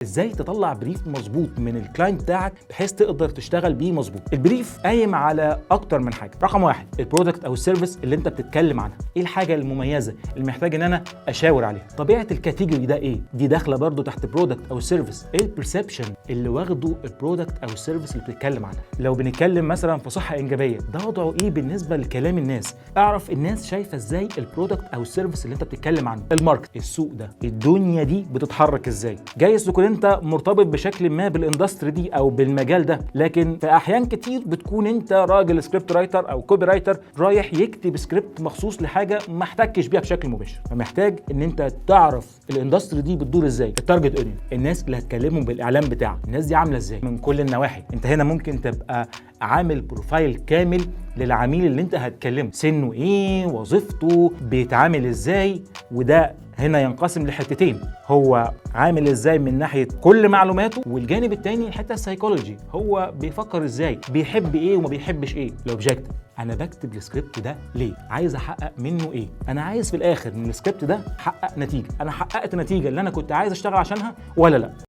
ازاي تطلع بريف مظبوط من الكلاينت بتاعك بحيث تقدر تشتغل بيه مظبوط. البريف قايم على اكتر من حاجه. رقم واحد، البرودكت او السيرفيس اللي انت بتتكلم عنها، ايه الحاجه المميزه اللي محتاج ان انا اشاور عليها، طبيعه الكاتيجوري ده ايه، دي داخله برضو تحت برودكت او السيرفيس، ايه البرسبشن اللي واخده البرودكت او السيرفيس اللي بتتكلم عنها. لو بنتكلم مثلا في صحه انجابيه، ده وضعه ايه بالنسبه لكلام الناس، اعرف الناس شايفه ازاي البرودكت او السيرفيس اللي انت بتتكلم عنه. الماركت، السوق ده، الدنيا دي بتتحرك ازاي. جايز تكون انت مرتبط بشكل ما بالاندستري دي او بالمجال ده، لكن في احيان كتير بتكون انت راجل سكريبت رايتر او كوبي رايتر رايح يكتب سكريبت مخصوص لحاجه ما احتكش بيها بشكل مباشر، فمحتاج ان انت تعرف الاندستري دي بتدور ازاي، التارجت اودينس، الناس اللي هتكلمهم بالاعلان بتاعك، الناس دي عامله ازاي من كل النواحي. انت هنا ممكن تبقى عامل بروفايل كامل للعميل اللي انت هتكلمه، سنه ايه، وظيفته، بيتعامل ازاي، وده هنا ينقسم لحتتين، هو عامل ازاي من ناحيه كل معلوماته، والجانب الثاني الحته السايكولوجي، هو بيفكر ازاي، بيحب ايه وما بيحبش ايه. الاوبجكتيف، انا بكتب السكريبت ده ليه، عايز احقق منه ايه، انا عايز في الاخر من السكريبت ده احقق نتيجه، انا حققت نتيجه اللي انا كنت عايز اشتغل عشانها ولا لا.